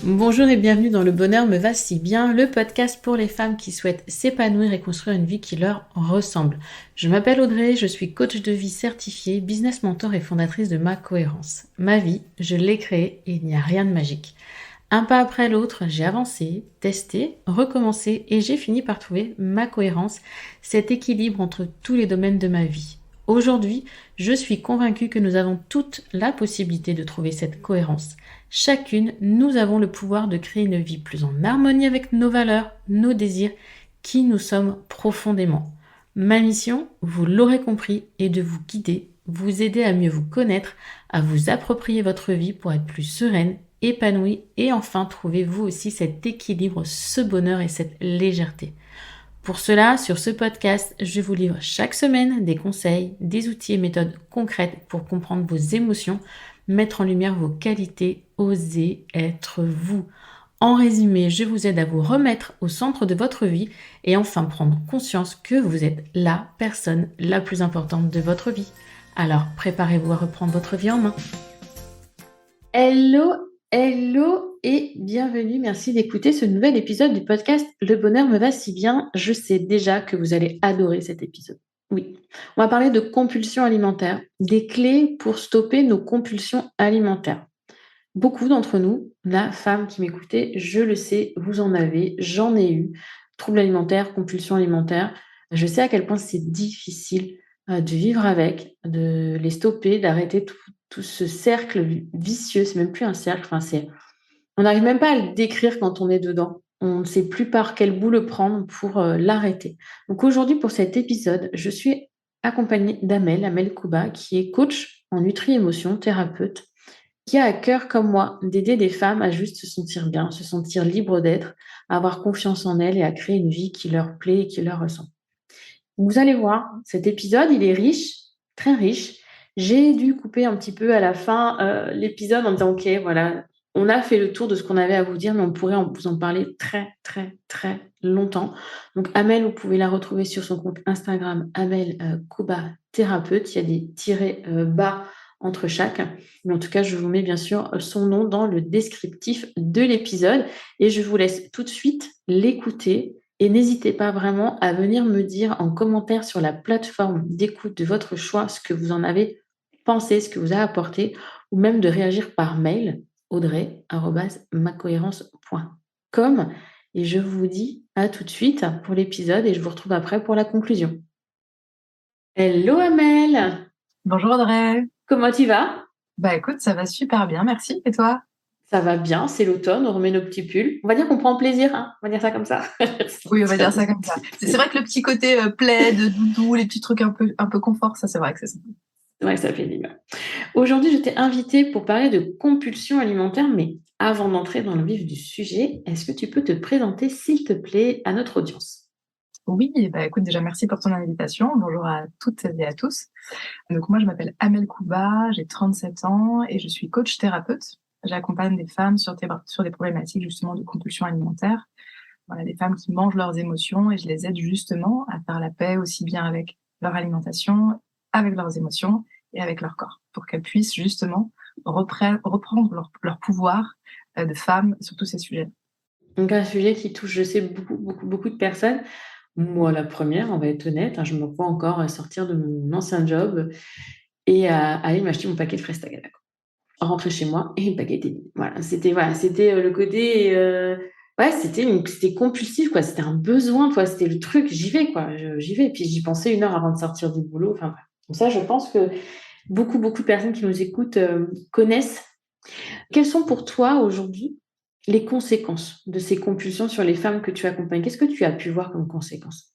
Bonjour et bienvenue dans Le Bonheur me va si bien, le podcast pour les femmes qui souhaitent s'épanouir et construire une vie qui leur ressemble. Je m'appelle Audrey, je suis coach de vie certifiée, business mentor et fondatrice de Ma Cohérence. Ma vie, je l'ai créée et il n'y a rien de magique. Un pas après l'autre, j'ai avancé, testé, recommencé et j'ai fini par trouver ma cohérence, cet équilibre entre tous les domaines de ma vie. Aujourd'hui, je suis convaincue que nous avons toute la possibilité de trouver cette cohérence. Chacune, nous avons le pouvoir de créer une vie plus en harmonie avec nos valeurs, nos désirs, qui nous sommes profondément. Ma mission, vous l'aurez compris, est de vous guider, vous aider à mieux vous connaître, à vous approprier votre vie pour être plus sereine, épanouie et enfin trouver vous aussi cet équilibre, ce bonheur et cette légèreté. Pour cela, sur ce podcast, je vous livre chaque semaine des conseils, des outils et méthodes concrètes pour comprendre vos émotions, mettre en lumière vos qualités, oser être vous. En résumé, je vous aide à vous remettre au centre de votre vie et enfin prendre conscience que vous êtes la personne la plus importante de votre vie. Alors, préparez-vous à reprendre votre vie en main. Hello, hello et bienvenue. Merci d'écouter ce nouvel épisode du podcast Le bonheur me va si bien. Je sais déjà que vous allez adorer cet épisode. Oui, on va parler de compulsions alimentaires, des clés pour stopper nos compulsions alimentaires. Beaucoup d'entre nous, la femme qui m'écoutait, je le sais, vous en avez, j'en ai eu, troubles alimentaires, compulsions alimentaires. Je sais à quel point c'est difficile de vivre avec, de les stopper, d'arrêter tout ce cercle vicieux. C'est même plus un cercle, on n'arrive même pas à le décrire quand on est dedans. On ne sait plus par quel bout le prendre pour l'arrêter. Donc aujourd'hui, pour cet épisode, je suis accompagnée Amel Kouba, qui est coach en nutri-émotion, thérapeute, qui a à cœur, comme moi, d'aider des femmes à juste se sentir bien, se sentir libres d'être, à avoir confiance en elles et à créer une vie qui leur plaît et qui leur ressemble. Vous allez voir, cet épisode, il est riche, très riche. J'ai dû couper un petit peu à la fin l'épisode en disant, OK, voilà, on a fait le tour de ce qu'on avait à vous dire, mais on pourrait vous en parler très, très, très longtemps. Donc, Amel, vous pouvez la retrouver sur son compte Instagram, Amel Kouba Thérapeute. Il y a des tirets bas entre chaque. Mais en tout cas, je vous mets bien sûr son nom dans le descriptif de l'épisode. Et je vous laisse tout de suite l'écouter. Et n'hésitez pas vraiment à venir me dire en commentaire sur la plateforme d'écoute de votre choix ce que vous en avez pensé, ce que vous a apporté, ou même de réagir par mail, audrey@macohérence.com. Et je vous dis à tout de suite pour l'épisode et je vous retrouve après pour la conclusion. Hello Amel, Bonjour Audrey. comment tu vas? Bah écoute, ça va super bien, merci. Et toi? Ça va bien, c'est l'automne, on remet nos petits pulls. On va dire qu'on prend plaisir, hein, on va dire ça comme ça. Oui, on va dire ça comme ça. C'est vrai que le petit côté plaid, doudou, les petits trucs un peu confort, ça c'est vrai que c'est sympa. Ouais, ça fait du bien. Aujourd'hui, je t'ai invitée pour parler de compulsion alimentaire, mais avant d'entrer dans le vif du sujet, est-ce que tu peux te présenter, s'il te plaît, à notre audience? Oui, bah écoute, déjà merci pour ton invitation. Bonjour à toutes et à tous. Donc moi je m'appelle Amel Kouba, j'ai 37 ans et je suis coach thérapeute. J'accompagne des femmes sur des problématiques justement de compulsion alimentaire. Voilà, des femmes qui mangent leurs émotions et je les aide justement à faire la paix aussi bien avec leur alimentation, avec leurs émotions et avec leur corps, pour qu'elles puissent justement reprendre leur pouvoir de femme sur tous ces sujets. Donc, un sujet qui touche, je sais, beaucoup, beaucoup, beaucoup de personnes. Moi, la première, on va être honnête, hein, je me vois encore sortir de mon ancien job et aller m'acheter mon paquet de fraises Tagada, quoi. Rentrer chez moi et le paquet était vide. Voilà, c'était le côté. Ouais, c'était compulsif, quoi. C'était un besoin, quoi. C'était le truc, j'y vais, quoi. J'y vais. Et puis j'y pensais une heure avant de sortir du boulot. Enfin, bref. Donc ça, je pense que beaucoup, beaucoup de personnes qui nous écoutent connaissent. Quelles sont pour toi aujourd'hui les conséquences de ces compulsions sur les femmes que tu accompagnes? Qu'est-ce que tu as pu voir comme conséquences?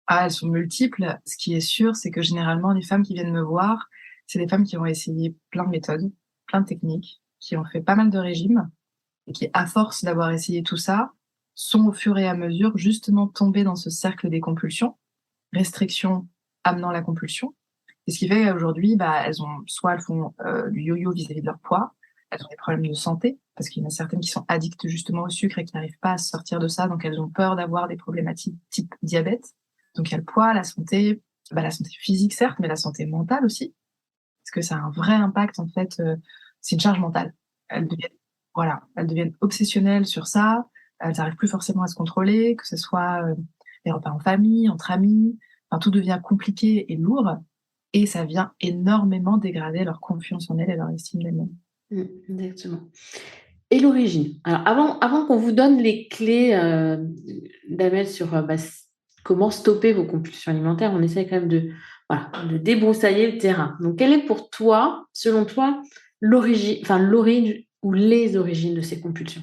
Ah, elles sont multiples. Ce qui est sûr, c'est que généralement, les femmes qui viennent me voir, c'est des femmes qui ont essayé plein de méthodes, plein de techniques, qui ont fait pas mal de régimes et qui, à force d'avoir essayé tout ça, sont au fur et à mesure justement tombées dans ce cercle des compulsions, restriction amenant la compulsion. Et ce qui fait qu'aujourd'hui, bah, elles font du yo-yo vis-à-vis de leur poids, elles ont des problèmes de santé, parce qu'il y en a certaines qui sont addictes justement au sucre et qui n'arrivent pas à se sortir de ça, donc elles ont peur d'avoir des problématiques type diabète. Donc il y a le poids, la santé physique certes, mais la santé mentale aussi, parce que ça a un vrai impact en fait, c'est une charge mentale. Elles deviennent voilà, elles deviennent obsessionnelles sur ça, elles n'arrivent plus forcément à se contrôler, que ce soit, les repas en famille, entre amis, enfin tout devient compliqué et lourd et ça vient énormément dégrader leur confiance en elles et leur estime d'elles-mêmes. Exactement. Et l'origine. Alors avant qu'on vous donne les clés, d'Amel sur, comment stopper vos compulsions alimentaires, on essaie quand même de débroussailler le terrain. Donc quelle est pour toi, selon toi, l'origine ou les origines de ces compulsions?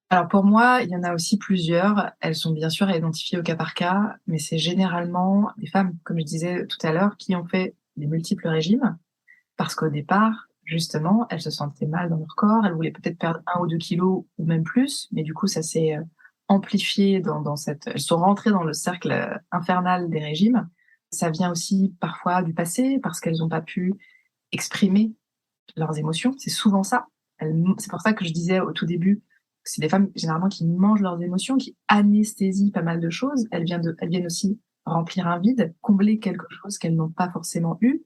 Alors pour moi, il y en a aussi plusieurs. Elles sont bien sûr à identifier au cas par cas, mais c'est généralement des femmes, comme je disais tout à l'heure, qui ont fait des multiples régimes parce qu'au départ, justement, elles se sentaient mal dans leur corps, elles voulaient peut-être perdre 1 ou 2 kilos ou même plus, mais du coup ça s'est, amplifié dans cette elles sont rentrées dans le cercle, infernal des régimes. Ça vient aussi parfois du passé parce qu'elles n'ont pas pu exprimer leurs émotions, c'est souvent ça. C'est pour ça que je disais au tout début que c'est des femmes généralement qui mangent leurs émotions, qui anesthésient pas mal de choses. Elles viennent aussi remplir un vide, combler quelque chose qu'elles n'ont pas forcément eu,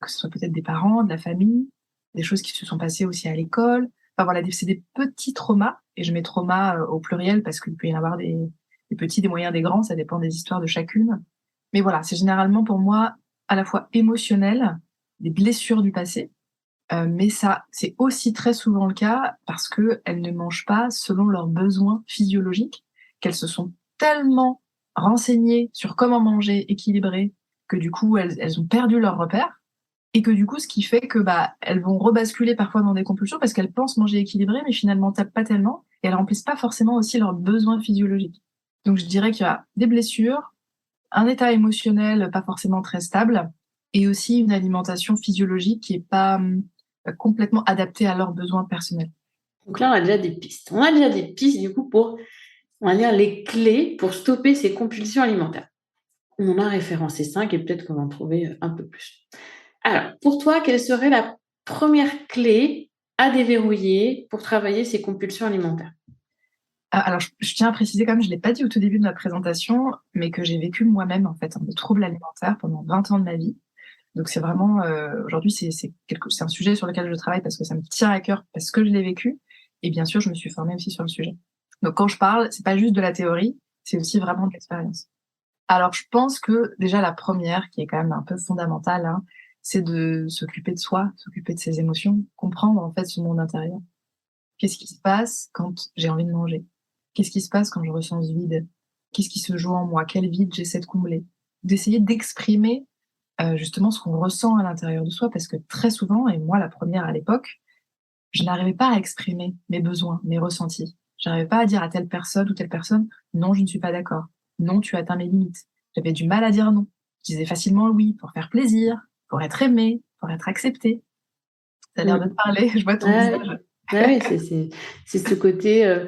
que ce soit peut-être des parents, de la famille, des choses qui se sont passées aussi à l'école. Enfin voilà, c'est des petits traumas, et je mets traumas au pluriel parce qu'il peut y en avoir des petits, des moyens, des grands, ça dépend des histoires de chacune. Mais voilà, c'est généralement pour moi à la fois émotionnel, des blessures du passé, mais ça, c'est aussi très souvent le cas parce qu'elles ne mangent pas selon leurs besoins physiologiques, qu'elles se sont tellement renseignées sur comment manger équilibré que du coup elles ont perdu leurs repères et que du coup ce qui fait que, elles vont rebasculer parfois dans des compulsions parce qu'elles pensent manger équilibré mais finalement pas tellement et elles remplissent pas forcément aussi leurs besoins physiologiques. Donc je dirais qu'il y a des blessures, un état émotionnel pas forcément très stable et aussi une alimentation physiologique qui est pas, complètement adaptée à leurs besoins personnels. Donc là, on a déjà des pistes. On a déjà des pistes du coup pour, on va dire, les clés pour stopper ces compulsions alimentaires. On en a référencé 5 et peut-être qu'on va en trouver, un peu plus. Alors, pour toi, quelle serait la première clé à déverrouiller pour travailler ces compulsions alimentaires? Alors je tiens à préciser quand même, je l'ai pas dit au tout début de ma présentation, mais que j'ai vécu moi-même en fait, des troubles alimentaires pendant 20 ans de ma vie. Donc c'est vraiment, aujourd'hui c'est un sujet sur lequel je travaille parce que ça me tient à cœur, parce que je l'ai vécu et bien sûr je me suis formée aussi sur le sujet. Donc quand je parle, c'est pas juste de la théorie, c'est aussi vraiment de l'expérience. Alors je pense que déjà la première, qui est quand même un peu fondamentale, hein, c'est de s'occuper de soi, s'occuper de ses émotions, comprendre en fait son monde intérieur. Qu'est-ce qui se passe quand j'ai envie de manger? Qu'est-ce qui se passe quand je ressens ce vide? Qu'est-ce qui se joue en moi? Quel vide j'essaie de combler? D'essayer d'exprimer, justement ce qu'on ressent à l'intérieur de soi parce que très souvent, et moi la première à l'époque, je n'arrivais pas à exprimer mes besoins, mes ressentis. J'arrivais pas à dire à telle personne ou telle personne: «Non, je ne suis pas d'accord. Non, tu atteins mes limites». J'avais du mal à dire non. Je disais facilement oui pour faire plaisir, pour être aimée, pour être acceptée. Ça a l'air de te Mmh. parler, je vois ton Ouais, visage. ouais, ouais, c'est ce côté,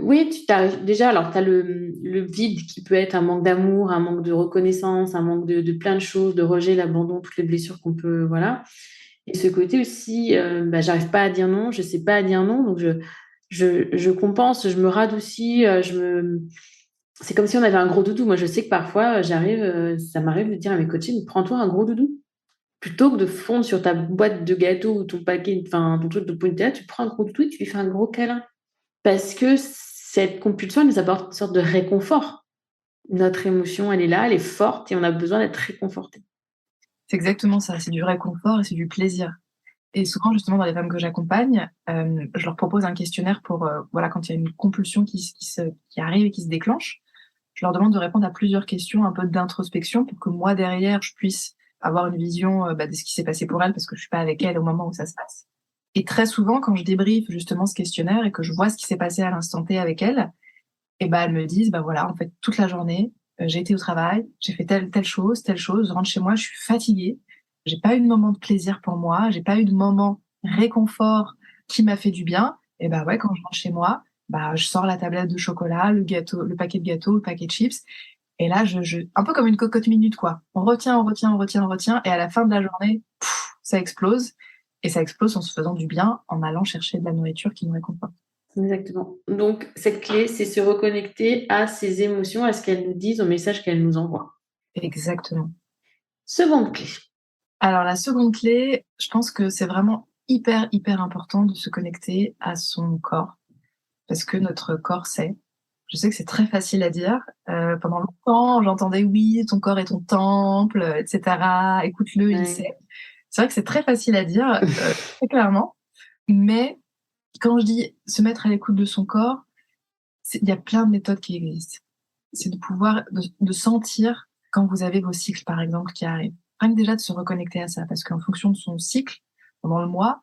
oui, tu arrives déjà, alors tu as le vide qui peut être un manque d'amour, un manque de reconnaissance, un manque de plein de choses, de rejet, l'abandon, toutes les blessures qu'on peut, voilà. Et ce côté aussi, j'arrive pas à dire non, je sais pas à dire non, donc je compense, je me radoucis, c'est comme si on avait un gros doudou. Moi, je sais que parfois, ça m'arrive de dire à mes coachings: «Prends-toi un gros doudou». Plutôt que de fondre sur ta boîte de gâteaux ou ton paquet, enfin, ton truc de pommes de terre, tu prends un gros doudou et tu lui fais un gros câlin. Parce que cette compulsion, elle nous apporte une sorte de réconfort. Notre émotion, elle est là, elle est forte et on a besoin d'être réconforté. C'est exactement ça, c'est du réconfort et c'est du plaisir. Et souvent, justement, dans les femmes que j'accompagne, je leur propose un questionnaire pour, voilà, quand il y a une compulsion qui arrive et qui se déclenche, je leur demande de répondre à plusieurs questions, un peu d'introspection pour que moi, derrière, je puisse avoir une vision, de ce qui s'est passé pour elles parce que je suis pas avec elles au moment où ça se passe. Et très souvent, quand je débriefe justement ce questionnaire et que je vois ce qui s'est passé à l'instant T avec elles, et elles me disent: «Bah, voilà, en fait, toute la journée, j'ai été au travail, j'ai fait telle chose, je rentre chez moi, je suis fatiguée, j'ai pas eu de moment de plaisir pour moi, j'ai pas eu de moment réconfort qui m'a fait du bien». Et bah, ouais, quand je rentre chez moi, je sors la tablette de chocolat, le gâteau, le paquet de gâteaux, le paquet de chips et là, je un peu comme une cocotte minute, quoi. On retient, on retient, on retient, on retient et à la fin de la journée, ça explose et ça explose en se faisant du bien, en allant chercher de la nourriture qui nous réconforte. Exactement. Donc, cette clé, c'est se reconnecter à ses émotions, à ce qu'elles nous disent, au message qu'elles nous envoient. Exactement. Seconde clé. Alors la seconde clé, je pense que c'est vraiment hyper, hyper important de se connecter à son corps parce que notre corps sait. Je sais que c'est très facile à dire. Pendant longtemps, j'entendais: «Oui, ton corps est ton temple, et cetera. Écoute-le, il Ouais. sait». C'est vrai que c'est très facile à dire, très clairement, mais quand je dis se mettre à l'écoute de son corps, il y a plein de méthodes qui existent. C'est de pouvoir de sentir quand vous avez vos cycles, par exemple, qui arrivent. Rien que déjà de se reconnecter à ça, parce qu'en fonction de son cycle, pendant le mois,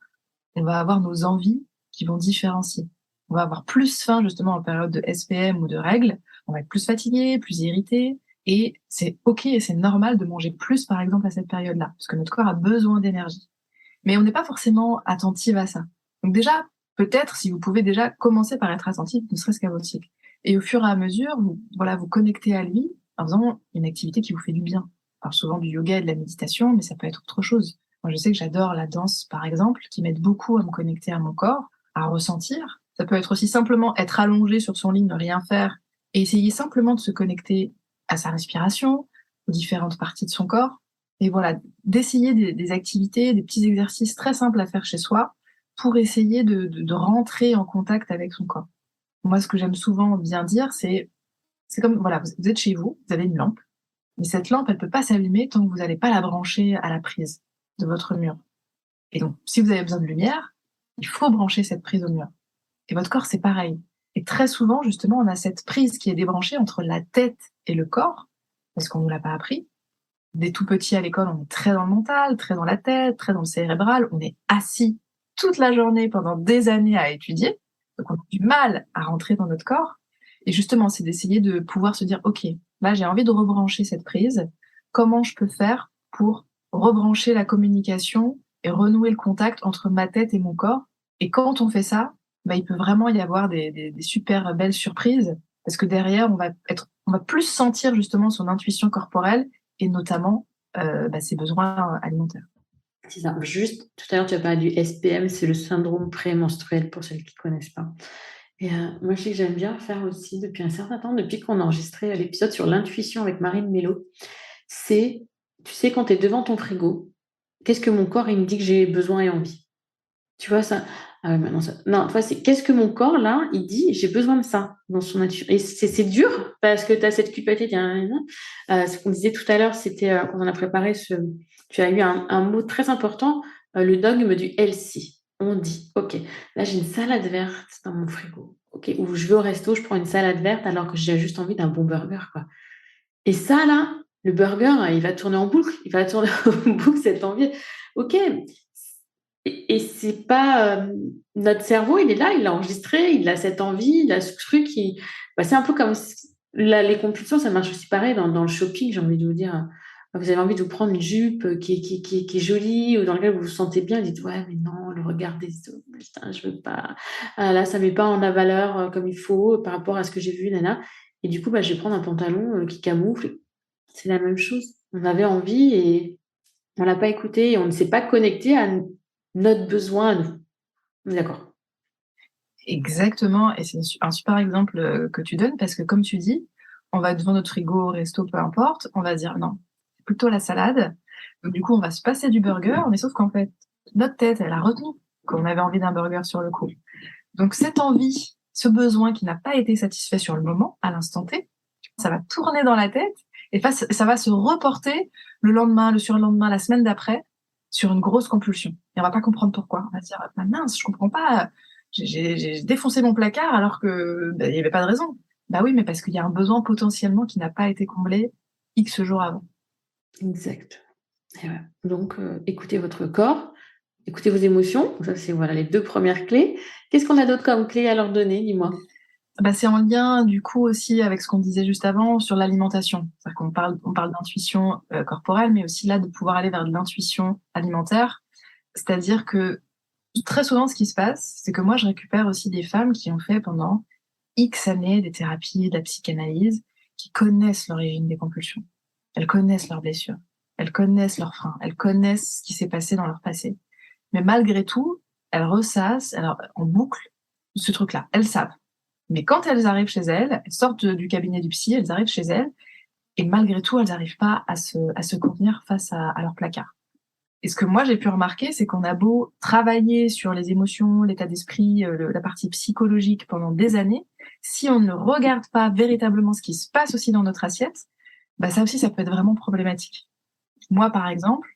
on va avoir nos envies qui vont différencier. On va avoir plus faim justement en période de SPM ou de règles, on va être plus fatigué, plus irrité, et c'est OK et c'est normal de manger plus, par exemple, à cette période-là, parce que notre corps a besoin d'énergie. Mais on n'est pas forcément attentive à ça. Donc déjà, peut-être si vous pouvez déjà commencer par être attentif, ne serait-ce qu'à votre cycle. Et au fur et à mesure, vous, voilà, vous connectez à lui en faisant une activité qui vous fait du bien. On parle souvent du yoga et de la méditation, mais ça peut être autre chose. Moi, je sais que j'adore la danse, par exemple, qui m'aide beaucoup à me connecter à mon corps, à ressentir. Ça peut être aussi simplement être allongé sur son lit, ne rien faire, et essayer simplement de se connecter à sa respiration, aux différentes parties de son corps. Et voilà, d'essayer des activités, des petits exercices très simples à faire chez soi pour essayer de rentrer en contact avec son corps. Moi, ce que j'aime souvent bien dire, c'est comme, voilà, vous êtes chez vous, vous avez une lampe, mais cette lampe, elle peut pas s'allumer tant que vous n'allez pas la brancher à la prise de votre mur. Et donc, si vous avez besoin de lumière, il faut brancher cette prise au mur. Et votre corps, c'est pareil. Et très souvent, justement, on a cette prise qui est débranchée entre la tête et le corps, parce qu'on nous l'a pas appris. Dès tout petit à l'école, on est très dans le mental, très dans la tête, très dans le cérébral. On est assis toute la journée pendant des années à étudier. Donc on a du mal à rentrer dans notre corps. Et justement, c'est d'essayer de pouvoir se dire, OK, là j'ai envie de rebrancher cette prise. Comment je peux faire pour rebrancher la communication et renouer le contact entre ma tête et mon corps? Et quand on fait ça, bah, il peut vraiment y avoir des super belles surprises parce que derrière, on va plus sentir justement son intuition corporelle et notamment, ses besoins alimentaires. C'est ça. Juste, tout à l'heure, tu as parlé du SPM, c'est le syndrome prémenstruel pour celles qui ne connaissent pas. Et moi, je sais que j'aime bien faire aussi depuis un certain temps, depuis qu'on a enregistré l'épisode sur l'intuition avec Marine Mello, c'est, tu sais, quand tu es devant ton frigo, qu'est-ce que mon corps, il me dit que j'ai besoin et envie? Tu vois ça? Ah ouais, maintenant ça. Non, tu vois, c'est qu'est-ce que mon corps, là, il dit, j'ai besoin de ça dans son nature. Et c'est dur parce que tu as cette culpabilité. Ce qu'on disait tout à l'heure, c'était quand on a préparé tu as eu un mot très important, le dogme du healthy. On dit, OK, là, j'ai une salade verte dans mon frigo. OK, ou je vais au resto, je prends une salade verte alors que j'ai juste envie d'un bon burger, quoi. Et ça, là, le burger, il va tourner en boucle. Il va tourner en boucle cette envie. OK. Et c'est pas notre cerveau, il est là, il l'a enregistré, il a cette envie, il a ce truc qui. Bah, c'est un peu comme les compulsions, ça marche aussi pareil dans le shopping. J'ai envie de vous dire, vous avez envie de vous prendre une jupe qui est jolie ou dans laquelle vous vous sentez bien. Vous dites ouais, mais non, le regard des autres, putain, je veux pas. Ah, là, ça met pas en la valeur comme il faut par rapport à ce que j'ai vu, nana. Et du coup, bah, je vais prendre un pantalon qui camoufle. C'est la même chose. On avait envie et on l'a pas écouté et on ne s'est pas connecté à notre besoin à nous. On est d'accord. Exactement, et c'est un super exemple, que tu donnes parce que comme tu dis, on va devant notre frigo, au resto, peu importe, on va dire: «Non, c'est plutôt la salade». Donc du coup, on va se passer du burger, mais sauf qu'en fait, notre tête, elle a retenu qu'on avait envie d'un burger sur le coup. Donc cette envie, ce besoin qui n'a pas été satisfait sur le moment, à l'instant T, ça va tourner dans la tête et ça va se reporter le lendemain, le surlendemain, la semaine d'après, sur une grosse compulsion. Et on va pas comprendre pourquoi. On va se dire: «Bah mince, je comprends pas, j'ai défoncé mon placard alors que, bah, il y avait pas de raison». Bah oui, mais parce qu'il y a un besoin potentiellement qui n'a pas été comblé X jours avant. Exact. Et ouais. Donc, écoutez votre corps, écoutez vos émotions. Ça, c'est voilà les 2 premières clés. Qu'est-ce qu'on a d'autre comme clés à leur donner? Dis-moi. Bah, c'est en lien du coup aussi avec ce qu'on disait juste avant sur l'alimentation. C'est-à-dire qu'on parle d'intuition, corporelle, mais aussi là de pouvoir aller vers de l'intuition alimentaire. C'est-à-dire que très souvent ce qui se passe, c'est que moi je récupère aussi des femmes qui ont fait pendant X années des thérapies, de la psychanalyse, qui connaissent l'origine des compulsions. Elles connaissent leurs blessures, elles connaissent leurs freins, elles connaissent ce qui s'est passé dans leur passé. Mais malgré tout, elles ressassent alors en boucle ce truc-là. Elles savent. Mais quand elles arrivent chez elles, elles sortent du cabinet du psy, elles arrivent chez elles et malgré tout, elles n'arrivent pas à se contenir face à leur placard. Et ce que moi j'ai pu remarquer, c'est qu'on a beau travailler sur les émotions, l'état d'esprit, la partie psychologique pendant des années, si on ne regarde pas véritablement ce qui se passe aussi dans notre assiette, bah ça aussi, ça peut être vraiment problématique. Moi, par exemple,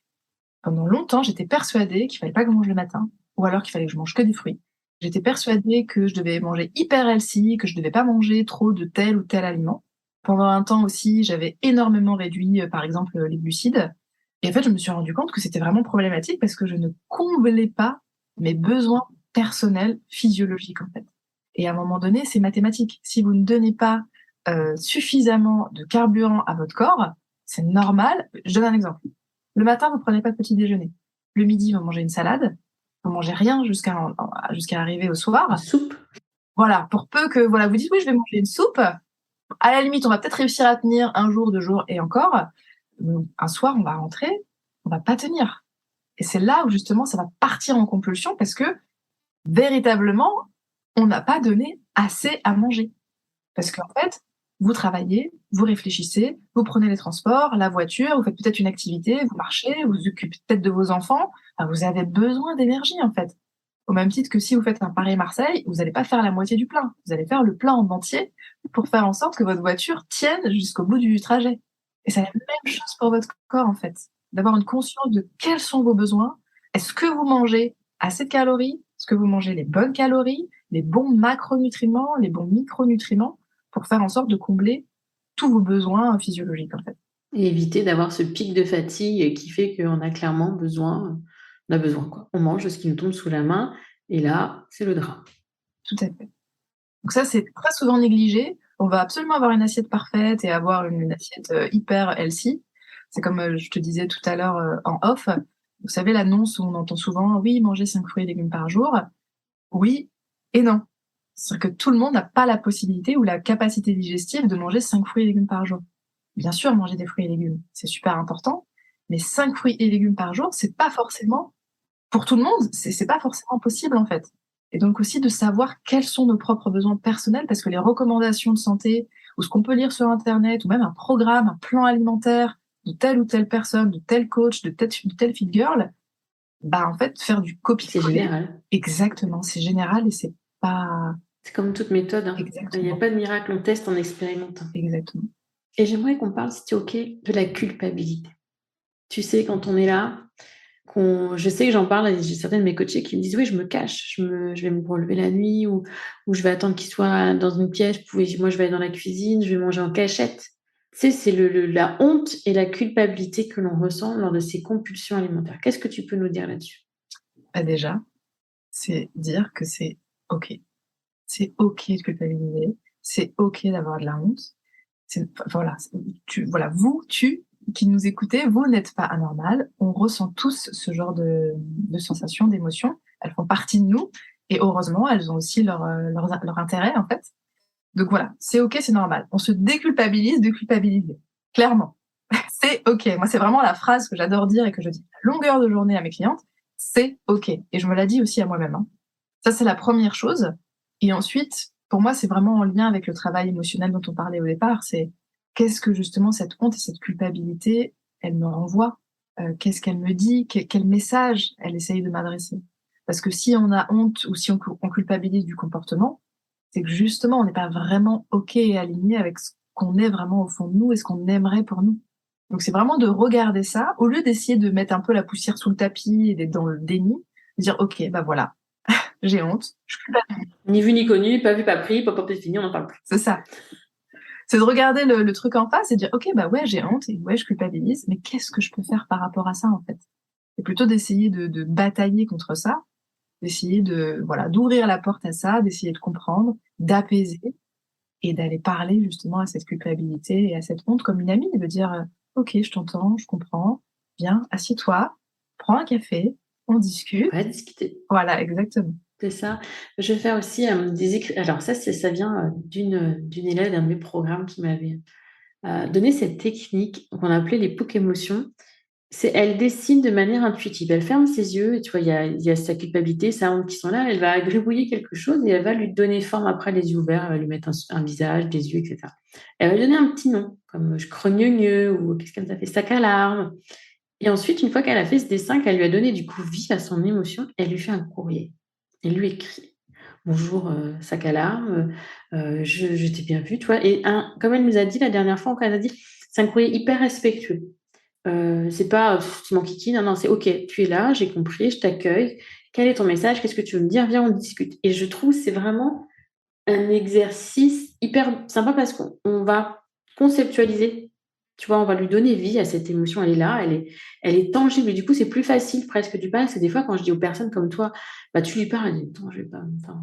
pendant longtemps, j'étais persuadée qu'il fallait pas que je mange le matin, ou alors qu'il fallait que je mange que des fruits. J'étais persuadée que je devais manger hyper healthy, que je devais pas manger trop de tel ou tel aliment. Pendant un temps aussi, j'avais énormément réduit, par exemple, les glucides. Et en fait, je me suis rendu compte que c'était vraiment problématique parce que je ne comblais pas mes besoins personnels physiologiques, en fait. Et à un moment donné, c'est mathématique. Si vous ne donnez pas suffisamment de carburant à votre corps, c'est normal. Je donne un exemple. Le matin, vous prenez pas de petit déjeuner. Le midi, vous mangez une salade. Vous mangez rien jusqu'à arriver au Une soir. soupe. Voilà, pour peu que voilà, vous dites oui, je vais manger une soupe. À la limite, on va peut-être réussir à tenir un jour, 2 jours et encore. Un soir, on va rentrer, on va pas tenir. Et c'est là où justement ça va partir en compulsion parce que véritablement, on n'a pas donné assez à manger. Parce qu'en fait, vous travaillez, vous réfléchissez, vous prenez les transports, la voiture, vous faites peut-être une activité, vous marchez, vous vous occupez peut-être de vos enfants. Enfin, vous avez besoin d'énergie, en fait. Au même titre que si vous faites un Paris-Marseille, vous n'allez pas faire la moitié du plein. Vous allez faire le plein en entier pour faire en sorte que votre voiture tienne jusqu'au bout du trajet. Et c'est la même chose pour votre corps, en fait. D'avoir une conscience de quels sont vos besoins. Est-ce que vous mangez assez de calories? Est-ce que vous mangez les bonnes calories, les bons macronutriments, les bons micronutriments pour faire en sorte de combler tous vos besoins physiologiques, en fait. Et éviter d'avoir ce pic de fatigue qui fait qu'on a clairement besoin, on a besoin, quoi. On mange ce qui nous tombe sous la main et là, c'est le drame. Tout à fait. Donc ça, c'est très souvent négligé. On va absolument avoir une assiette parfaite et avoir une assiette hyper healthy. C'est comme je te disais tout à l'heure en off. Vous savez, l'annonce où on entend souvent, oui, manger 5 fruits et légumes par jour. Oui et non. C'est-à-dire que tout le monde n'a pas la possibilité ou la capacité digestive de manger 5 fruits et légumes par jour. Bien sûr, manger des fruits et légumes, c'est super important, mais 5 fruits et légumes par jour, c'est pas forcément pour tout le monde, c'est pas forcément possible, en fait. Et donc aussi de savoir quels sont nos propres besoins personnels, parce que les recommandations de santé ou ce qu'on peut lire sur internet ou même un programme, un plan alimentaire de telle ou telle personne, de tel coach, de telle fit girl, bah, en fait, faire du C'est copier-coller général. exactement, c'est général et c'est pas C'est comme toute méthode, hein. Il y a exactement, pas de miracle, on teste, on expérimente. exactement. Et j'aimerais qu'on parle, si tu es OK, de la culpabilité. Tu sais, quand on est là, je sais que j'en parle et j'ai certains de mes coachés qui me disent: «Oui, je me cache, je vais me relever la nuit ou je vais attendre qu'il soit dans une pièce, moi je vais aller dans la cuisine, je vais manger en cachette». Tu sais, c'est la honte et la culpabilité que l'on ressent lors de ces compulsions alimentaires. Qu'est-ce que tu peux nous dire là-dessus? Bah, déjà, c'est dire que c'est OK. C'est OK de culpabiliser, c'est OK d'avoir de la honte. Voilà, vous, qui nous écoutez, vous n'êtes pas anormal. On ressent tous ce genre de sensations, d'émotions. Elles font partie de nous et heureusement, elles ont aussi leur intérêt, en fait. Donc voilà, c'est OK, c'est normal. On se déculpabilise de culpabiliser, clairement. C'est OK. Moi, c'est vraiment la phrase que j'adore dire et que je dis à longueur de journée à mes clientes, c'est OK et je me la dis aussi à moi-même, hein. Ça, c'est la première chose et ensuite, pour moi, c'est vraiment en lien avec le travail émotionnel dont on parlait au départ. C'est qu'est-ce que justement cette honte et cette culpabilité, elle me renvoie? Qu'est-ce qu'elle me dit? Quel message elle essaye de m'adresser? Parce que si on a honte ou si on culpabilise du comportement, c'est que justement, on n'est pas vraiment OK et aligné avec ce qu'on est vraiment au fond de nous et ce qu'on aimerait pour nous. Donc c'est vraiment de regarder ça, au lieu d'essayer de mettre un peu la poussière sous le tapis et d'être dans le déni, de dire: «OK, bah voilà, j'ai honte, je culpabilise». Ni vu ni connu, pas vu, pas pris, pop, pop, c'est fini, on n'en parle plus. C'est ça. C'est de regarder le truc en face et de dire: «OK, bah ouais, j'ai honte et ouais, je culpabilise, mais qu'est-ce que je peux faire par rapport à ça, en fait?» Et plutôt d'essayer de batailler contre ça, d'essayer voilà, d'ouvrir la porte à ça, d'essayer de comprendre, d'apaiser et d'aller parler justement à cette culpabilité et à cette honte comme une amie, de dire, «OK, je t'entends, je comprends, viens, assieds-toi, prends un café, on On discute». va discuter. Voilà, exactement. C'est ça. Je vais faire aussi, des écrits. Alors ça vient, d'une élève d'un de mes programmes qui m'avait, donné cette technique qu'on appelait les pokémotions. Elle dessine de manière intuitive. Elle ferme ses yeux et tu vois, il y a sa culpabilité, sa honte qui sont là. Elle va gribouiller quelque chose et elle va lui donner forme après les yeux ouverts. Elle va lui mettre un visage, des yeux et cetera. Elle va lui donner un petit nom comme, Crogneux ou qu'est-ce qu'elle ça fait? Sac à larmes Et ensuite, une fois qu'elle a fait ce dessin, qu'elle lui a donné du coup vie à son émotion, elle lui fait un courrier. Elle lui écrit: «Bonjour, sac à larmes, je t'ai bien vu», tu vois? Et comme elle nous a dit la dernière fois, quand elle a dit, c'est un courrier hyper respectueux. C'est pas: «Tu m'enquiquines», non, non, c'est: «OK, tu es là, j'ai compris, je t'accueille. Quel est ton message? Qu'est-ce que tu veux me dire? Viens, on discute». Et je trouve que c'est vraiment un exercice hyper sympa parce qu'on va conceptualiser, tu vois? On va lui donner vie à cette émotion, elle est là, elle est tangible et du coup, c'est plus facile presque. Tu parles, c'est des fois quand je dis aux personnes comme toi, bah, tu lui parles, elle dit: «Attends, je vais pas enfin,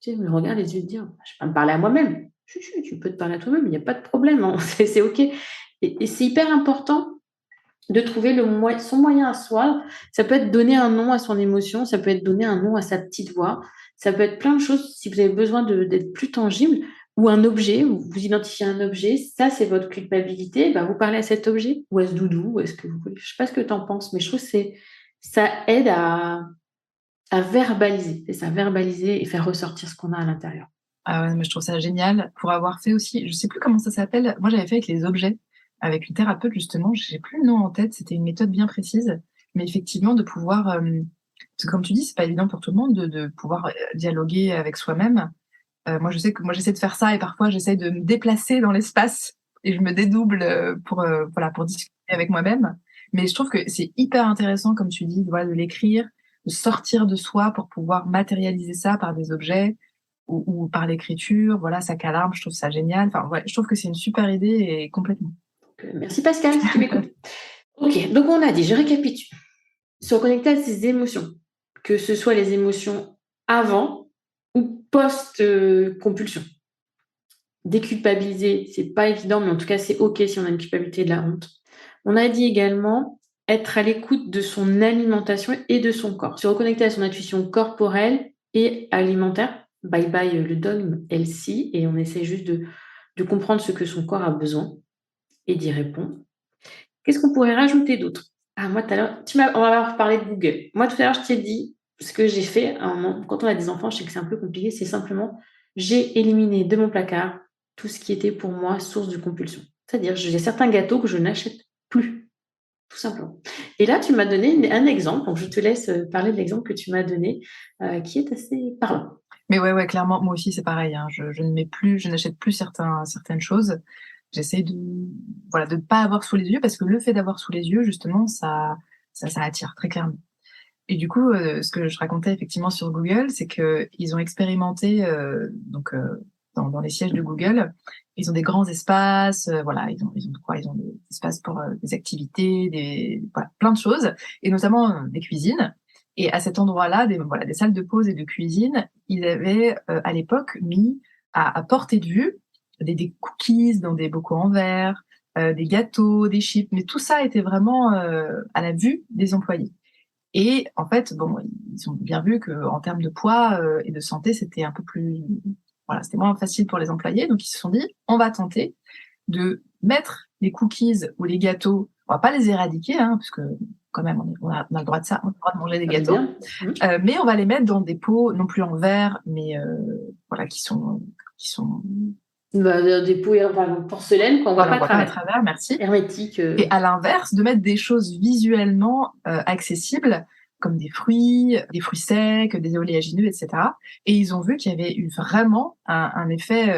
tu sais, elle me regarde les yeux de dire: «Je vais pas me parler à moi-même». Si, si, tu peux te parler à toi-même, il n'y a pas de problème, hein, c'est OK. Et c'est hyper important de trouver son moyen à soi. Ça peut être donner un nom à son émotion, ça peut être donner un nom à sa petite voix, ça peut être plein de choses si vous avez besoin d'être plus tangible ou un objet, vous identifiez un objet, ça c'est votre culpabilité, bah, vous parlez à cet objet ou à ce doudou, ou à ce que vous voulez. Je sais pas ce que tu en penses, mais je trouve que ça aide à verbaliser, c'est ça, verbaliser et faire ressortir ce qu'on a à l'intérieur. Ah ouais, mais je trouve ça génial pour avoir fait aussi, je sais plus comment ça s'appelle. Moi, j'avais fait avec les objets, avec une thérapeute justement, j'ai plus le nom en tête, c'était une méthode bien précise, mais effectivement de pouvoir, parce que comme tu dis, c'est pas évident pour tout le monde de pouvoir, dialoguer avec soi-même. Moi, je sais que moi, j'essaie de faire ça et parfois j'essaie de me déplacer dans l'espace et je me dédouble, pour, voilà, pour discuter avec moi-même. Mais je trouve que c'est hyper intéressant, comme tu dis, voilà, de l'écrire, de sortir de soi pour pouvoir matérialiser ça par des objets ou par l'écriture, voilà, sac à larmes, je trouve ça génial. Enfin, ouais, je trouve que c'est une super idée et complètement. Merci Pascal, si tu m'écoutes. OK, donc on a dit, je récapitule. Se reconnecter à ses émotions, que ce soit les émotions avant ou post-compulsion. Déculpabiliser, c'est pas évident, mais en tout cas, c'est OK si on a une culpabilité, de la honte. On a dit également être à l'écoute de son alimentation et de son corps. Se reconnecter à son intuition corporelle et alimentaire. Bye bye le dogme healthy, et on essaie juste de comprendre ce que son corps a besoin et d'y répondre. Qu'est-ce qu'on pourrait rajouter d'autre? Ah, moi, tout à l'heure, on va reparler de Google. Moi, tout à l'heure, je t'ai dit ce que j'ai fait à un moment. Quand on a des enfants, je sais que c'est un peu compliqué. C'est simplement, j'ai éliminé de mon placard tout ce qui était pour moi source de compulsion. C'est-à-dire, j'ai certains gâteaux que je n'achète plus, tout simplement. Et là, tu m'as donné un exemple. Donc, je te laisse parler de l'exemple que tu m'as donné, qui est assez parlant. Mais ouais, ouais, clairement, moi aussi, c'est pareil, hein. Je n'achète plus certaines choses. J'essaie de, voilà, de ne pas avoir sous les yeux parce que le fait d'avoir sous les yeux, justement, ça attire très clairement. Et du coup, ce que je racontais effectivement sur Google, c'est qu'ils ont expérimenté, donc dans les sièges de Google, ils ont des grands espaces, voilà, ils ont quoi? Ils ont des espaces pour, des activités, voilà, plein de choses et notamment, des cuisines. Et à cet endroit-là, des salles de pause et de cuisine, ils avaient, à l'époque mis à portée de vue des cookies dans des bocaux en verre, des gâteaux, des chips, mais tout ça était vraiment, à la vue des employés. Et en fait, bon, ils ont bien vu qu'en termes de poids, et de santé, c'était un peu plus, voilà, c'était moins facile pour les employés. Donc ils se sont dit: «On va tenter de mettre les cookies ou les gâteaux», on va pas les éradiquer, hein, parce que quand même on a le droit de ça, on a le droit de manger des Ça va gâteaux, bien. mais on va les mettre dans des pots, non plus en verre, mais voilà, qui sont Bah, des pots en porcelaine, quoi. On voit voilà, pas on à voit pas à travers. travers, merci. Hermétique. Et à l'inverse, de mettre des choses visuellement, accessibles, comme des fruits secs, des oléagineux et cetera. Et ils ont vu qu'il y avait eu vraiment un effet,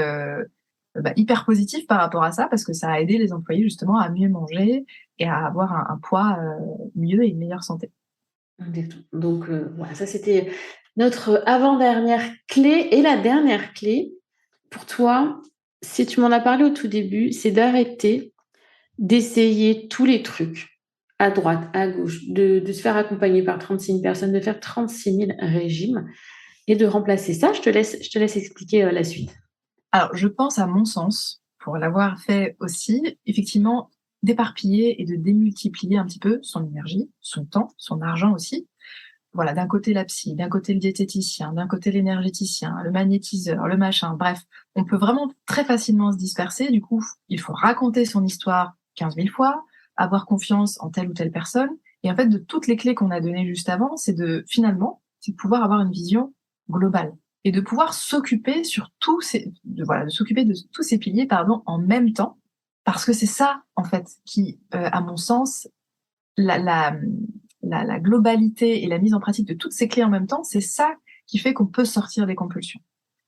hyper positif par rapport à ça, parce que ça a aidé les employés justement à mieux manger et à avoir un poids, mieux et une meilleure santé. Exactement. Donc, voilà, ça c'était notre avant-dernière clé. Et la dernière clé, pour toi, si tu m'en as parlé au tout début, c'est d'arrêter d'essayer tous les trucs à droite, à gauche, de se faire accompagner par 36 000 personnes, de faire 36 000 régimes et de remplacer ça. Je te laisse expliquer la suite. Alors je pense, à mon sens, pour l'avoir fait aussi, effectivement, d'éparpiller et de démultiplier un petit peu son énergie, son temps, son argent aussi. Voilà, d'un côté la psy, d'un côté le diététicien, d'un côté l'énergéticien, le magnétiseur, le machin, bref, on peut vraiment très facilement se disperser. Du coup, il faut raconter son histoire 15 000 fois, avoir confiance en telle ou telle personne. Et en fait, de toutes les clés qu'on a données juste avant, c'est de pouvoir avoir une vision globale et de pouvoir s'occuper sur de s'occuper de tous ces piliers, pardon, en même temps, parce que c'est ça, en fait, qui, à mon sens, la globalité et la mise en pratique de toutes ces clés en même temps, c'est ça qui fait qu'on peut sortir des compulsions.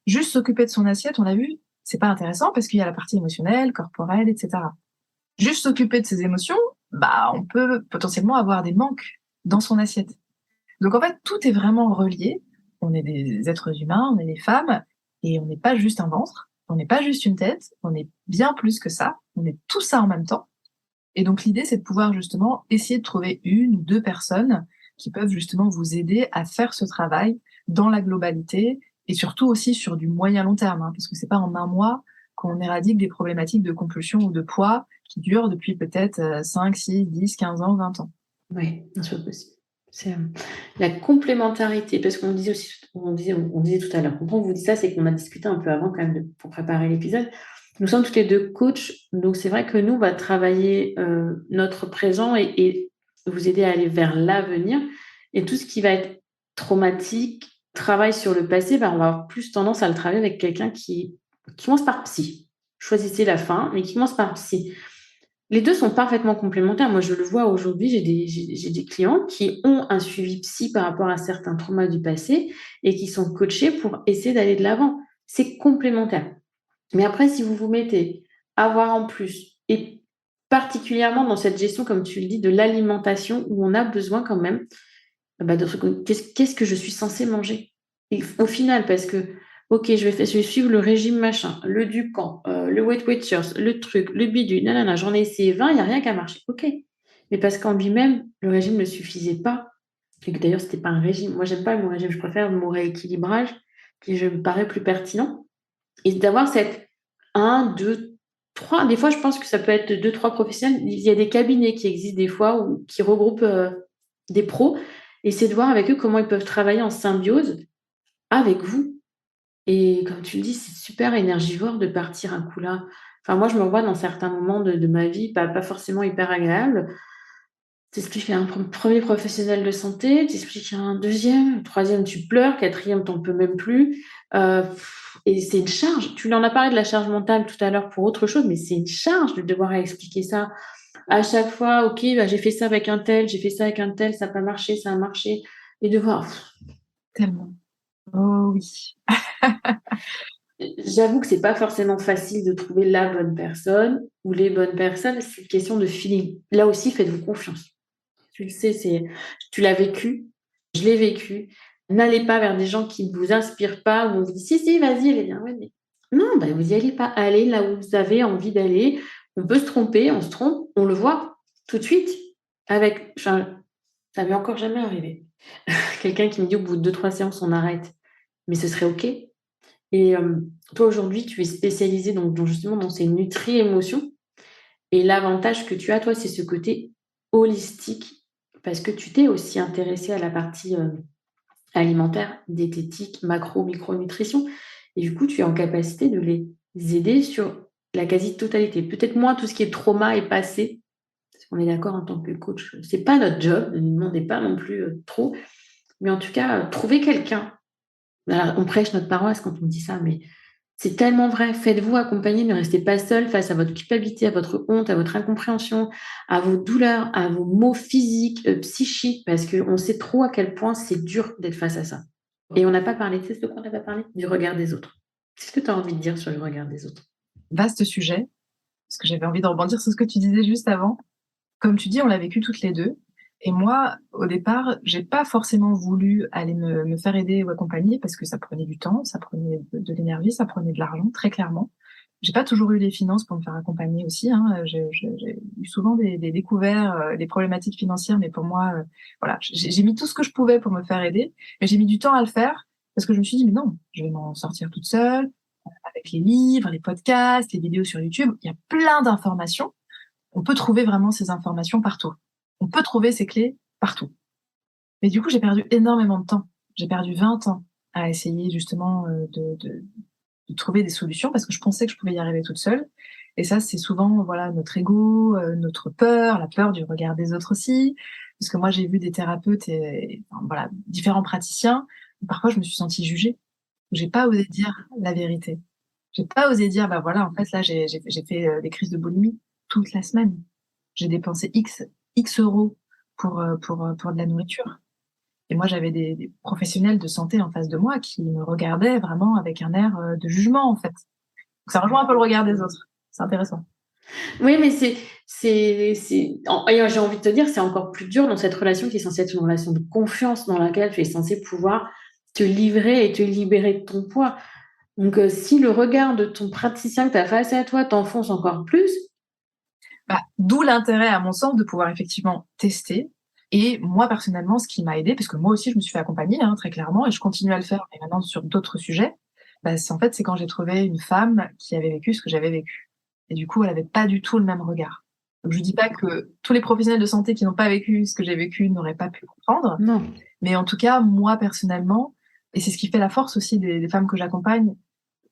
Juste s'occuper de son assiette, on l'a vu, c'est pas intéressant parce qu'il y a la partie émotionnelle, corporelle, etc. Juste s'occuper de ses émotions, bah, on peut potentiellement avoir des manques dans son assiette. Donc en fait, tout est vraiment relié. On est des êtres humains, on est des femmes, et on n'est pas juste un ventre, on n'est pas juste une tête, on est bien plus que ça, on est tout ça en même temps. Et donc l'idée, c'est de pouvoir justement essayer de trouver 1 ou 2 personnes qui peuvent justement vous aider à faire ce travail dans la globalité et surtout aussi sur du moyen long terme, hein, parce que c'est pas en 1 mois qu'on éradique des problématiques de compulsion ou de poids qui durent depuis peut-être 5, 6, 10, 15 ans, 20 ans. Oui, bien sûr possible. C'est la complémentarité, parce qu'on disait aussi, on disait tout à l'heure, quand on vous dit ça, c'est qu'on a discuté un peu avant quand même pour préparer l'épisode. Nous sommes toutes les deux coachs, donc c'est vrai que nous, on va travailler notre présent et vous aider à aller vers l'avenir. Et tout ce qui va être traumatique, travail sur le passé, on va avoir plus tendance à le travailler avec quelqu'un qui commence par psy. Choisissez la fin, mais qui commence par psy. Les 2 sont parfaitement complémentaires. Moi, je le vois aujourd'hui, j'ai des clients qui ont un suivi psy par rapport à certains traumas du passé et qui sont coachés pour essayer d'aller de l'avant. C'est complémentaire. Mais après, si vous vous mettez à voir en plus, et particulièrement dans cette gestion, comme tu le dis, de l'alimentation, où on a besoin quand même de qu'est-ce que je suis censée manger? Et au final, parce que, OK, je vais suivre le régime machin, le Ducan, le Weight Watchers, le truc, le bidule, nanana, j'en ai essayé 20, il y a rien qui a marché. OK. Mais parce qu'en lui-même, le régime ne suffisait pas et que d'ailleurs, c'était pas un régime. Moi, j'aime pas le mot régime, je préfère le mot rééquilibrage qui me paraît plus pertinent et d'avoir cette 1, 2, 3. Des fois, je pense que ça peut être 2, 3 professionnels. Il y a des cabinets qui existent des fois ou qui regroupent, des pros et c'est de voir avec eux comment ils peuvent travailler en symbiose avec vous. Et comme tu le dis, c'est super énergivore de partir un coup là. Enfin, moi, je me vois dans certains moments de ma vie, pas forcément hyper agréables. T'expliques à un premier professionnel de santé, t'expliques à un deuxième, troisième, tu pleures, quatrième, t'en peux même plus. Euh, et c'est une charge. Tu en as parlé de la charge mentale tout à l'heure pour autre chose, mais c'est une charge de devoir expliquer ça à chaque fois. Ok, j'ai fait ça avec un tel, j'ai fait ça avec un tel, ça n'a pas marché, ça a marché. Et de voir. Tellement. Oh oui. J'avoue que c'est pas forcément facile de trouver la bonne personne ou les bonnes personnes. C'est une question de feeling. Là aussi, faites-vous confiance. Tu le sais, tu l'as vécu, je l'ai vécu. N'allez pas vers des gens qui ne vous inspirent pas, où on vous dit si, si, vas-y, elle est bien. Ouais, mais non, vous n'y allez pas. Allez là où vous avez envie d'aller. On peut se tromper, on se trompe, on le voit tout de suite. Enfin, ça m'est encore jamais arrivé. Quelqu'un qui me dit au bout de 2, 3 séances, on arrête. Mais ce serait OK. Et toi, aujourd'hui, tu es spécialisée justement dans ces nutri-émotions. Et l'avantage que tu as, toi, c'est ce côté holistique, parce que tu t'es aussi intéressée à la partie alimentaire, diététique, macro, micronutrition. Et du coup, tu es en capacité de les aider sur la quasi-totalité. Peut-être moins tout ce qui est trauma et passé, parce qu'on est d'accord en tant que coach, c'est pas notre job, ne nous demandez pas non plus trop. Mais en tout cas, trouver quelqu'un. Alors, on prêche notre paroisse quand on dit ça, mais c'est tellement vrai. Faites-vous accompagner, ne restez pas seul face à votre culpabilité, à votre honte, à votre incompréhension, à vos douleurs, à vos maux physiques, psychiques, parce qu'on sait trop à quel point c'est dur d'être face à ça. Et on n'a pas parlé, tu sais de quoi on n'a pas parlé? Du regard des autres. Qu'est-ce que tu as envie de dire sur le regard des autres? Vaste sujet, parce que j'avais envie de rebondir sur ce que tu disais juste avant. Comme tu dis, on l'a vécu toutes les 2. Et moi, au départ, j'ai pas forcément voulu aller me faire aider ou accompagner parce que ça prenait du temps, ça prenait de l'énergie, ça prenait de l'argent, très clairement. J'ai pas toujours eu les finances pour me faire accompagner aussi, hein. J'ai eu souvent des découverts, des problématiques financières, mais pour moi, voilà, j'ai mis tout ce que je pouvais pour me faire aider, mais j'ai mis du temps à le faire parce que je me suis dit: «Mais non, je vais m'en sortir toute seule, avec les livres, les podcasts, les vidéos sur YouTube». Il y a plein d'informations. On peut trouver vraiment ces informations partout. On peut trouver ces clés partout. Mais du coup, j'ai perdu énormément de temps. J'ai perdu 20 ans à essayer justement, de trouver des solutions parce que je pensais que je pouvais y arriver toute seule. Et ça, c'est souvent, voilà, notre ego, notre peur, la peur du regard des autres aussi. Parce que moi, j'ai vu des thérapeutes et enfin, voilà, différents praticiens. Parfois, je me suis sentie jugée. J'ai pas osé dire la vérité. J'ai pas osé dire: «Bah, voilà, en fait, là, j'ai fait, des crises de boulimie toute la semaine. J'ai dépensé X euros pour de la nourriture. Et moi, j'avais des professionnels de santé en face de moi qui me regardaient vraiment avec un air de jugement, en fait. Donc ça rejoint un peu le regard des autres. C'est intéressant. Oui, mais et j'ai envie de te dire, c'est encore plus dur dans cette relation qui est censée être une relation de confiance dans laquelle tu es censé pouvoir te livrer et te libérer de ton poids. Donc, si le regard de ton praticien que tu as face à toi t'enfonce encore plus. D'où l'intérêt, à mon sens, de pouvoir effectivement tester. Et moi, personnellement, ce qui m'a aidé, parce que moi aussi, je me suis fait accompagner, très clairement, et je continue à le faire, et maintenant sur d'autres sujets, c'est quand j'ai trouvé une femme qui avait vécu ce que j'avais vécu. Et du coup, elle avait pas du tout le même regard. Donc, je dis pas que tous les professionnels de santé qui n'ont pas vécu ce que j'ai vécu n'auraient pas pu comprendre, Non. mais en tout cas, moi, personnellement, et c'est ce qui fait la force aussi des femmes que j'accompagne,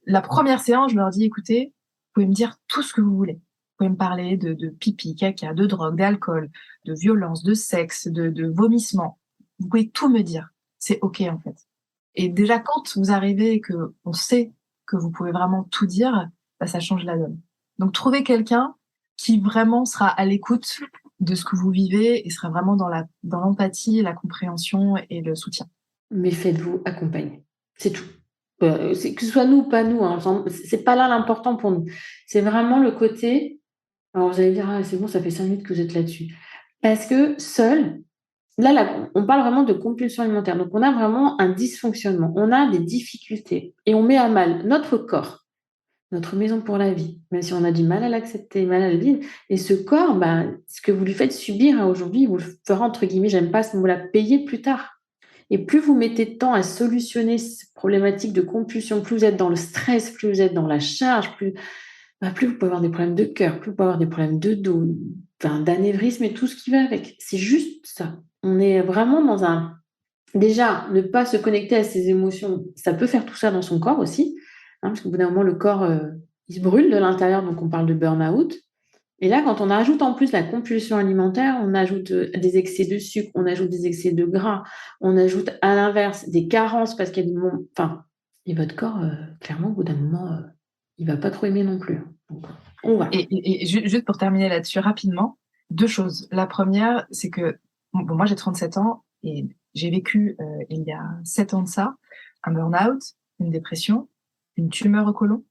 la première séance, je leur dis, écoutez, vous pouvez me dire tout ce que vous voulez. Vous pouvez me parler de pipi, caca, de drogue, d'alcool, de violence, de sexe, de vomissement. Vous pouvez tout me dire. C'est OK, en fait. Et déjà, quand vous arrivez et que on sait que vous pouvez vraiment tout dire, ça change la donne. Donc, trouvez quelqu'un qui vraiment sera à l'écoute de ce que vous vivez et sera vraiment dans l'empathie, la compréhension et le soutien. Mais faites-vous accompagner. C'est tout. Que ce soit nous ou pas nous, c'est pas là l'important pour nous. C'est vraiment le côté. Alors vous allez dire, ah, c'est bon, ça fait 5 minutes que vous êtes là-dessus. Parce que seul, là, on parle vraiment de compulsion alimentaire. Donc on a vraiment un dysfonctionnement, on a des difficultés et on met à mal notre corps, notre maison pour la vie, même si on a du mal à l'accepter, mal à le vivre. Et ce corps, ce que vous lui faites subir aujourd'hui, vous le fera, entre guillemets, j'aime pas ce mot-là, payer plus tard. Et plus vous mettez de temps à solutionner ces problématiques de compulsion, plus vous êtes dans le stress, plus vous êtes dans la charge, plus vous pouvez avoir des problèmes de cœur, plus vous pouvez avoir des problèmes de dos, d'anévrisme et tout ce qui va avec. C'est juste ça. On est vraiment dans un... Déjà, ne pas se connecter à ses émotions, ça peut faire tout ça dans son corps aussi, parce qu'au bout d'un moment, le corps, il se brûle de l'intérieur, donc on parle de burn-out. Et là, quand on ajoute en plus la compulsion alimentaire, on ajoute des excès de sucre, on ajoute des excès de gras, on ajoute à l'inverse des carences parce qu'il y a et votre corps, clairement, au bout d'un moment, il va pas trop aimer non plus. Donc, on va. Et juste pour terminer là-dessus rapidement, 2 choses. La première, c'est que moi j'ai 37 ans et j'ai vécu il y a 7 ans de ça, un burn-out, une dépression, une tumeur au côlon.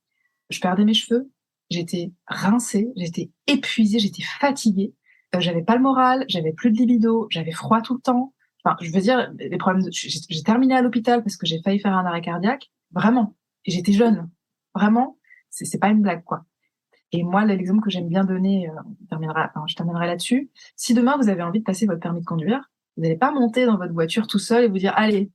Je perdais mes cheveux, j'étais rincée, j'étais épuisée, j'étais fatiguée, j'avais pas le moral, j'avais plus de libido, j'avais froid tout le temps. Enfin, je veux dire, les problèmes j'ai terminé à l'hôpital parce que j'ai failli faire un arrêt cardiaque, vraiment. Et j'étais jeune. Vraiment, c'est pas une blague, quoi. Et moi, l'exemple que j'aime bien donner, je terminerai là-dessus. Si demain vous avez envie de passer votre permis de conduire, vous n'allez pas monter dans votre voiture tout seul et vous dire, allez,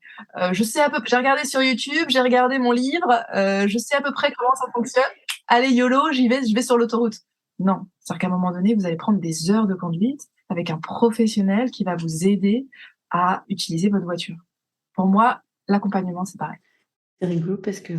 je sais j'ai regardé sur YouTube, j'ai regardé mon livre, je sais à peu près comment ça fonctionne. Allez, YOLO, je vais sur l'autoroute. Non. C'est-à-dire qu'à un moment donné, vous allez prendre des heures de conduite avec un professionnel qui va vous aider à utiliser votre voiture. Pour moi, l'accompagnement, c'est pareil. C'est rigolo parce que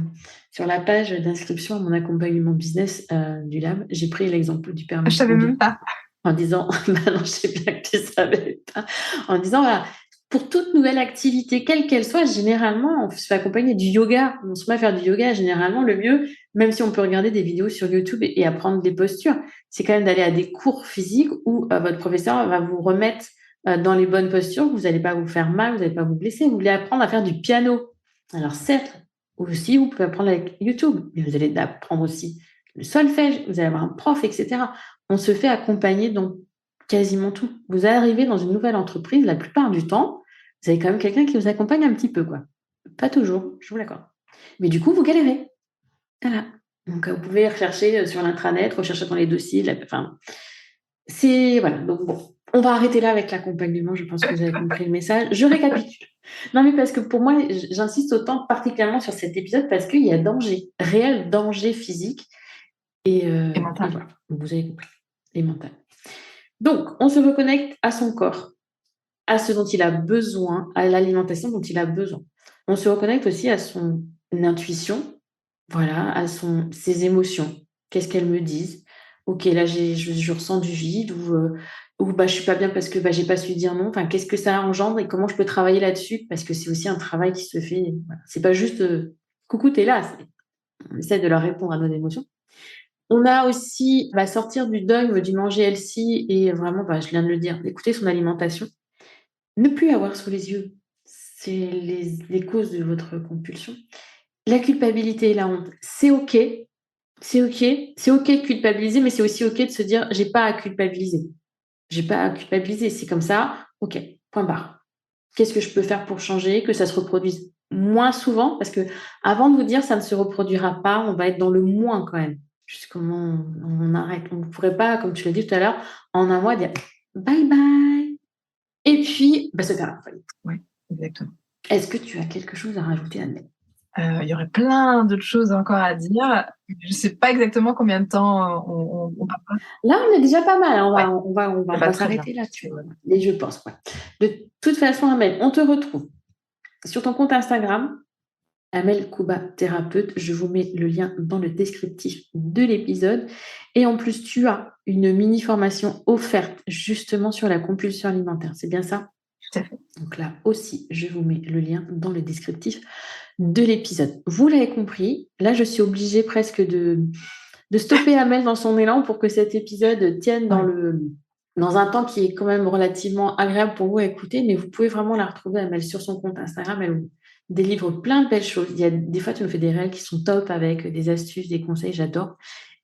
sur la page d'inscription à mon accompagnement business du Lab, j'ai pris l'exemple du permis Je de savais conduire. même pas. En disant, non, je sais bien que tu ne savais pas, en disant, voilà, pour toute nouvelle activité, quelle qu'elle soit, généralement, on se fait accompagner du yoga. On se met à faire du yoga, généralement, le mieux, même si on peut regarder des vidéos sur YouTube et apprendre des postures, c'est quand même d'aller à des cours physiques où votre professeur va vous remettre dans les bonnes postures, vous n'allez pas vous faire mal, vous n'allez pas vous blesser, vous voulez apprendre à faire du piano. Alors certes, aussi, vous pouvez apprendre avec YouTube, mais vous allez apprendre aussi le solfège, vous allez avoir un prof, etc. On se fait accompagner dans quasiment tout. Vous arrivez dans une nouvelle entreprise, la plupart du temps, vous avez quand même quelqu'un qui vous accompagne un petit peu, quoi. Pas toujours, je vous l'accorde. Mais du coup, vous galérez. Voilà. Donc, vous pouvez rechercher sur l'intranet, rechercher dans les dossiers. C'est... Voilà. Donc, bon, on va arrêter là avec l'accompagnement. Je pense que vous avez compris le message. Je récapitule. Non, mais parce que pour moi, j'insiste autant particulièrement sur cet épisode parce qu'il y a danger, réel danger physique et mental. voilà. Vous avez compris. Et mental. Donc, on se reconnecte à son corps, à ce dont il a besoin, à l'alimentation dont il a besoin. On se reconnecte aussi à son intuition, voilà, à ses émotions. Qu'est-ce qu'elles me disent? Ok, là, je ressens du vide ou je suis pas bien parce que j'ai pas su dire non. Enfin, qu'est-ce que ça engendre et comment je peux travailler là-dessus? Parce que c'est aussi un travail qui se fait. Voilà. C'est pas juste coucou, t'es là. On essaie de leur répondre à nos émotions. On a aussi sortir du dogme du manger healthy et vraiment, je viens de le dire, d'écouter son alimentation. ne plus avoir sous les yeux, c'est les causes de votre compulsion. La culpabilité et la honte, c'est OK. C'est OK. C'est OK de culpabiliser, mais c'est aussi OK de se dire: «J'ai pas à culpabiliser. J'ai pas à culpabiliser, c'est comme ça, OK, point barre. Qu'est-ce que je peux faire pour changer, que ça se reproduise moins souvent?» Parce que avant de vous dire: «Ça ne se reproduira pas», on va être dans le moins quand même. Juste comment on arrête. On ne pourrait pas, comme tu l'as dit tout à l'heure, en un mois dire: «Bye bye» et puis, se faire la folie. Oui, exactement. Est-ce que tu as quelque chose à rajouter, Annette? Il y aurait plein d'autres choses encore à dire. Je sais pas exactement combien de temps on va pas. Là, on est déjà pas mal, hein, Ouais, on ça va va très bien. s'arrêter là-dessus. Mais je pense, ouais. De toute façon, Amel, on te retrouve sur ton compte Instagram, Amel Kouba Thérapeute. Je vous mets le lien dans le descriptif de l'épisode. Et en plus, tu as une mini formation offerte justement sur la compulsion alimentaire. C'est bien ça? Tout à fait. Donc là aussi, je vous mets le lien dans le descriptif de l'épisode. Vous l'avez compris, là, je suis obligée presque de stopper Amel dans son élan pour que cet épisode tienne Ouais. dans un temps qui est quand même relativement agréable pour vous à écouter, mais vous pouvez vraiment la retrouver, Amel, sur son compte Instagram. Elle délivre plein de belles choses. Il y a des fois, tu me fais des réels qui sont top avec des astuces, des conseils, j'adore.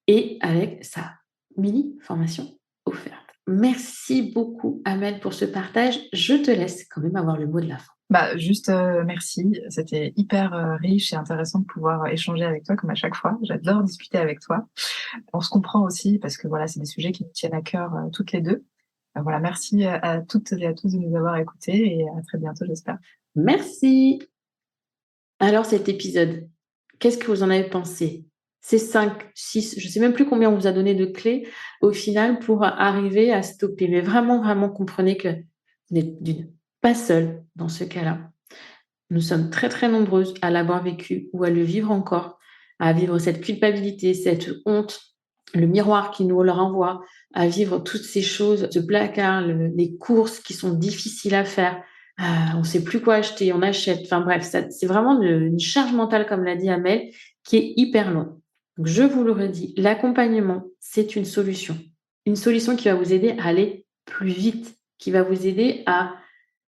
Et avec sa mini formation offerte. Merci beaucoup, Amel, pour ce partage. Je te laisse quand même avoir le mot de la fin. Bah, juste, merci. C'était hyper, riche et intéressant de pouvoir échanger avec toi comme à chaque fois. J'adore discuter avec toi. On se comprend aussi parce que voilà, c'est des sujets qui nous tiennent à cœur, toutes les 2. Voilà, merci à toutes et à tous de nous avoir écoutés et à très bientôt, j'espère. Merci. Alors, cet épisode, qu'est-ce que vous en avez pensé? Ces 5, 6, je ne sais même plus combien on vous a donné de clés au final pour arriver à stopper. Mais vraiment, vraiment, comprenez que vous n'êtes pas seul dans ce cas-là. Nous sommes très, très nombreuses à l'avoir vécu ou à le vivre encore, à vivre cette culpabilité, cette honte, le miroir qui nous le renvoie, à vivre toutes ces choses, ce placard, les courses qui sont difficiles à faire. On ne sait plus quoi acheter, on achète. Enfin bref, c'est vraiment une charge mentale, comme l'a dit Amel, qui est hyper lourde. Donc, je vous le redis, l'accompagnement, c'est une solution. Une solution qui va vous aider à aller plus vite, qui va vous aider à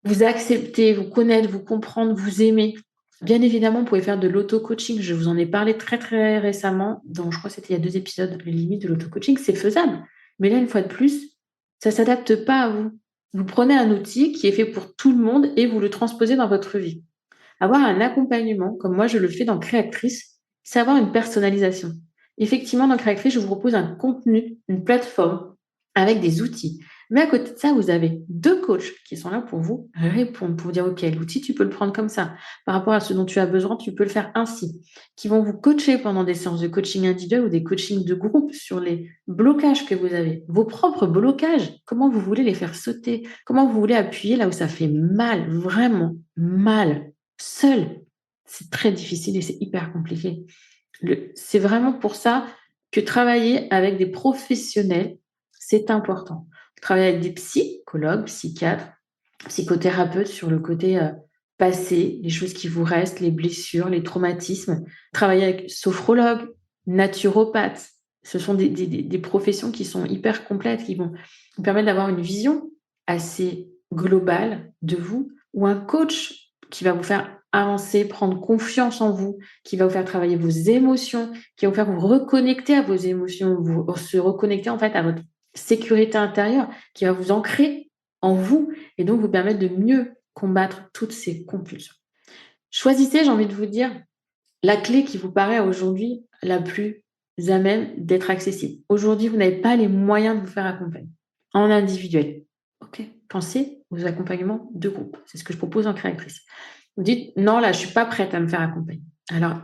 vous accepter, vous connaître, vous comprendre, vous aimer. Bien évidemment, vous pouvez faire de l'auto-coaching. Je vous en ai parlé très, très récemment, je crois que c'était il y a 2 épisodes, les limites de l'auto-coaching, c'est faisable. Mais là, une fois de plus, ça ne s'adapte pas à vous. Vous prenez un outil qui est fait pour tout le monde et vous le transposez dans votre vie. Avoir un accompagnement, comme moi je le fais dans Créatrice, c'est avoir une personnalisation. Effectivement, dans Créatrice, je vous propose un contenu, une plateforme avec des outils. Mais à côté de ça, vous avez 2 coachs qui sont là pour vous répondre, pour vous dire, OK, l'outil, tu peux le prendre comme ça. Par rapport à ce dont tu as besoin, tu peux le faire ainsi. Qui vont vous coacher pendant des séances de coaching individuel ou des coachings de groupe sur les blocages que vous avez. Vos propres blocages, comment vous voulez les faire sauter, comment vous voulez appuyer là où ça fait mal, vraiment mal. Seul, c'est très difficile et c'est hyper compliqué. C'est vraiment pour ça que travailler avec des professionnels, c'est important. Travailler avec des psychologues, psychiatres, psychothérapeutes sur le côté passé, les choses qui vous restent, les blessures, les traumatismes. Travailler avec sophrologues, naturopathes. Ce sont des professions qui sont hyper complètes, qui vont vous permettre d'avoir une vision assez globale de vous, ou un coach qui va vous faire avancer, prendre confiance en vous, qui va vous faire travailler vos émotions, qui va vous faire vous reconnecter à vos émotions, vous se reconnecter en fait à votre sécurité intérieure, qui va vous ancrer en vous et donc vous permettre de mieux combattre toutes ces compulsions. Choisissez, j'ai envie de vous dire, la clé qui vous paraît aujourd'hui la plus à même d'être accessible. Aujourd'hui, vous n'avez pas les moyens de vous faire accompagner en individuel. OK, pensez aux accompagnements de groupe. C'est ce que je propose en créatrice. Vous dites: «Non, là, je ne suis pas prête à me faire accompagner». Alors,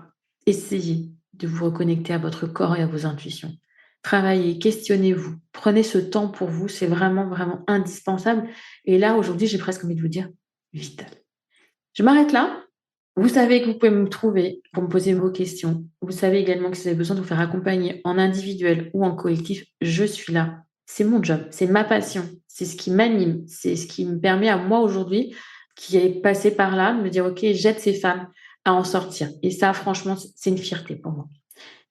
essayez de vous reconnecter à votre corps et à vos intuitions. Travaillez, questionnez-vous, prenez ce temps pour vous, c'est vraiment, vraiment indispensable et là, aujourd'hui, j'ai presque envie de vous dire vital. Je m'arrête là. Vous savez que vous pouvez me trouver pour me poser vos questions. Vous savez également que si vous avez besoin de vous faire accompagner en individuel ou en collectif, je suis là. C'est mon job, c'est ma passion, c'est ce qui m'anime, c'est ce qui me permet à moi aujourd'hui, qui est passé par là, de me dire: «OK, j'aide ces femmes à en sortir» et ça, franchement, c'est une fierté pour moi.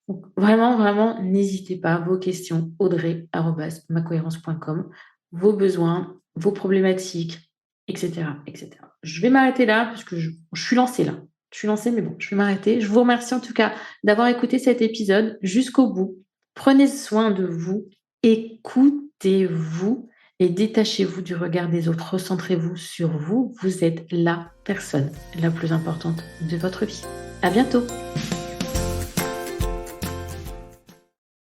Donc vraiment, vraiment, n'hésitez pas, vos questions, audrey@macohérence.com, vos besoins, vos problématiques, etc., etc. Je vais m'arrêter là parce que je suis lancée là. Je suis lancée, mais bon, je vais m'arrêter. Je vous remercie en tout cas d'avoir écouté cet épisode jusqu'au bout. Prenez soin de vous, écoutez-vous et détachez-vous du regard des autres. Recentrez-vous sur vous. Vous êtes la personne la plus importante de votre vie. À bientôt!